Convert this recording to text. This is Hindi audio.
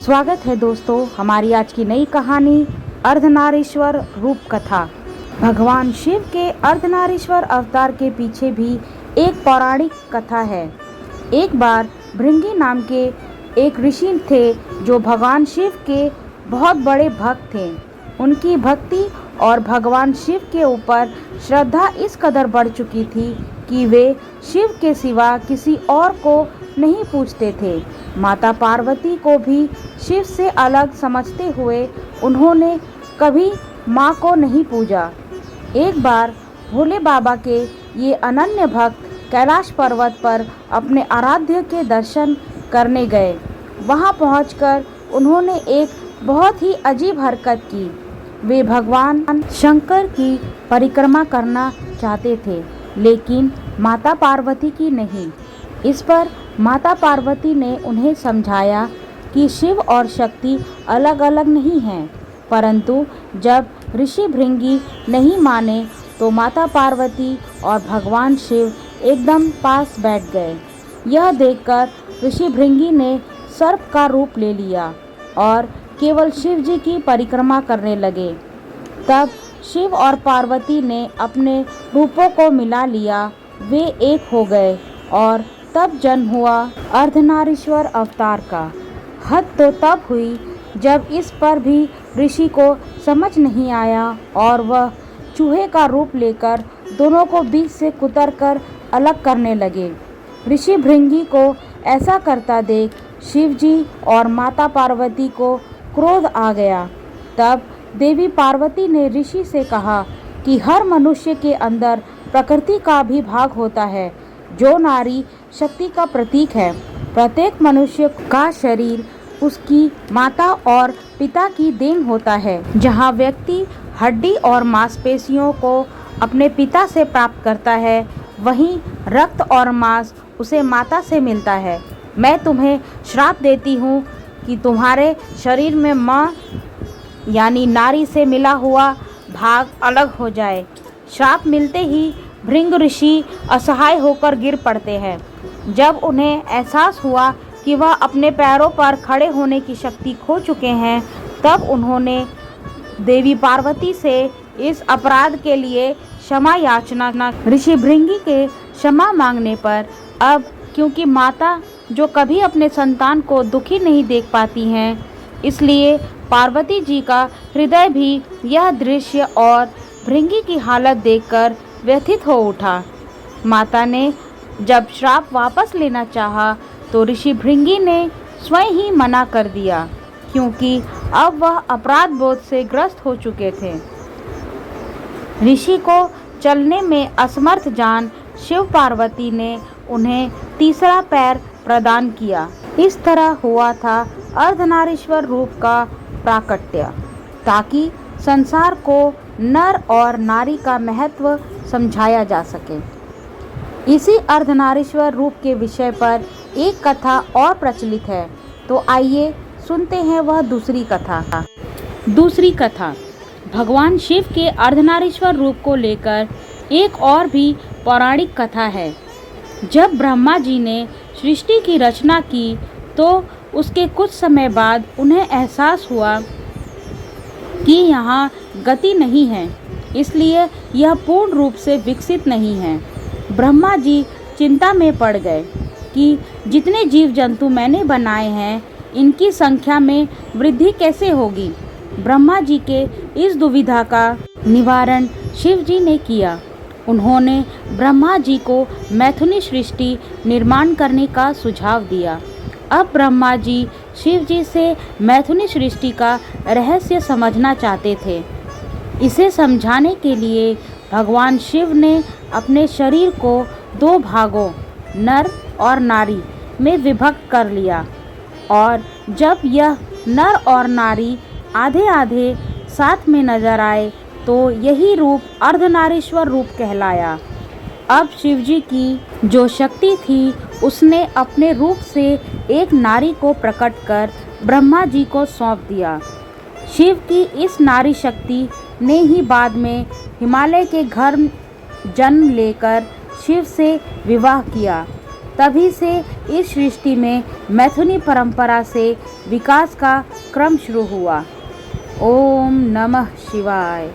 स्वागत है दोस्तों हमारी आज की नई कहानी अर्धनारीश्वर रूप कथा। भगवान शिव के अर्धनारीश्वर अवतार के पीछे भी एक पौराणिक कथा है। एक बार भृंगी नाम के एक ऋषि थे जो भगवान शिव के बहुत बड़े भक्त थे। उनकी भक्ति और भगवान शिव के ऊपर श्रद्धा इस कदर बढ़ चुकी थी कि वे शिव के सिवा किसी और को नहीं पूजते थे। माता पार्वती को भी शिव से अलग समझते हुए उन्होंने कभी माँ को नहीं पूजा। एक बार भोले बाबा के ये अनन्य भक्त कैलाश पर्वत पर अपने आराध्य के दर्शन करने गए। वहाँ पहुंचकर उन्होंने एक बहुत ही अजीब हरकत की। वे भगवान शंकर की परिक्रमा करना चाहते थे, लेकिन माता पार्वती की नहीं। इस पर माता पार्वती ने उन्हें समझाया कि शिव और शक्ति अलग अलग नहीं हैं, परंतु जब ऋषि भृंगी नहीं माने तो माता पार्वती और भगवान शिव एकदम पास बैठ गए। यह देखकर ऋषि भृंगी ने सर्प का रूप ले लिया और केवल शिव जी की परिक्रमा करने लगे। तब शिव और पार्वती ने अपने रूपों को मिला लिया, वे एक हो गए और तब जन्म हुआ अर्धनारीश्वर अवतार का। हद तो तब हुई जब इस पर भी ऋषि को समझ नहीं आया और वह चूहे का रूप लेकर दोनों को बीच से कुतर कर अलग करने लगे। ऋषि भृंगी को ऐसा करता देख शिव जी और माता पार्वती को क्रोध आ गया। तब देवी पार्वती ने ऋषि से कहा कि हर मनुष्य के अंदर प्रकृति का भी भाग होता है, जो नारी शक्ति का प्रतीक है। प्रत्येक मनुष्य का शरीर उसकी माता और पिता की देन होता है। जहाँ व्यक्ति हड्डी और मांसपेशियों को अपने पिता से प्राप्त करता है, वहीं रक्त और मांस उसे माता से मिलता है। मैं तुम्हें श्राप देती हूँ कि तुम्हारे शरीर में माँ यानी नारी से मिला हुआ भाग अलग हो जाए। श्राप मिलते ही भृंग ऋषि असहाय होकर गिर पड़ते हैं। जब उन्हें एहसास हुआ कि वह अपने पैरों पर खड़े होने की शक्ति खो चुके हैं, तब उन्होंने देवी पार्वती से इस अपराध के लिए क्षमा याचना। ऋषि भृंगी के क्षमा मांगने पर अब क्योंकि माता जो कभी अपने संतान को दुखी नहीं देख पाती हैं, इसलिए पार्वती जी का हृदय भी यह दृश्य और भृंगी की हालत देखकर व्यथित हो उठा। माता ने जब श्राप वापस लेना चाहा तो ऋषि भृंगी ने स्वयं ही मना कर दिया, क्योंकि अब वह अपराध बोध से ग्रस्त हो चुके थे। ऋषि को चलने में असमर्थ जान शिव पार्वती ने उन्हें तीसरा पैर प्रदान किया। इस तरह हुआ था अर्धनारीश्वर रूप का प्राकट्य, ताकि संसार को नर और नारी का महत्व समझाया जा सके। इसी अर्धनारीश्वर रूप के विषय पर एक कथा और प्रचलित है, तो आइए सुनते हैं वह दूसरी कथा। भगवान शिव के अर्धनारीश्वर रूप को लेकर एक और भी पौराणिक कथा है। जब ब्रह्मा जी ने सृष्टि की रचना की तो उसके कुछ समय बाद उन्हें एहसास हुआ कि यहाँ गति नहीं है, इसलिए यह पूर्ण रूप से विकसित नहीं है। ब्रह्मा जी चिंता में पड़ गए कि जितने जीव जंतु मैंने बनाए हैं, इनकी संख्या में वृद्धि कैसे होगी। ब्रह्मा जी के इस दुविधा का निवारण शिव जी ने किया। उन्होंने ब्रह्मा जी को मैथुनी सृष्टि निर्माण करने का सुझाव दिया। अब ब्रह्मा जी शिव जी से मैथुनी सृष्टि का रहस्य समझना चाहते थे। इसे समझाने के लिए भगवान शिव ने अपने शरीर को दो भागों नर और नारी में विभक्त कर लिया, और जब यह नर और नारी आधे आधे साथ में नजर आए तो यही रूप अर्धनारीश्वर रूप कहलाया। अब शिव जी की जो शक्ति थी, उसने अपने रूप से एक नारी को प्रकट कर ब्रह्मा जी को सौंप दिया। शिव की इस नारी शक्ति ने ही बाद में हिमालय के घर जन्म लेकर शिव से विवाह किया। तभी से इस सृष्टि में मैथुनी परंपरा से विकास का क्रम शुरू हुआ। ओम नमः शिवाय।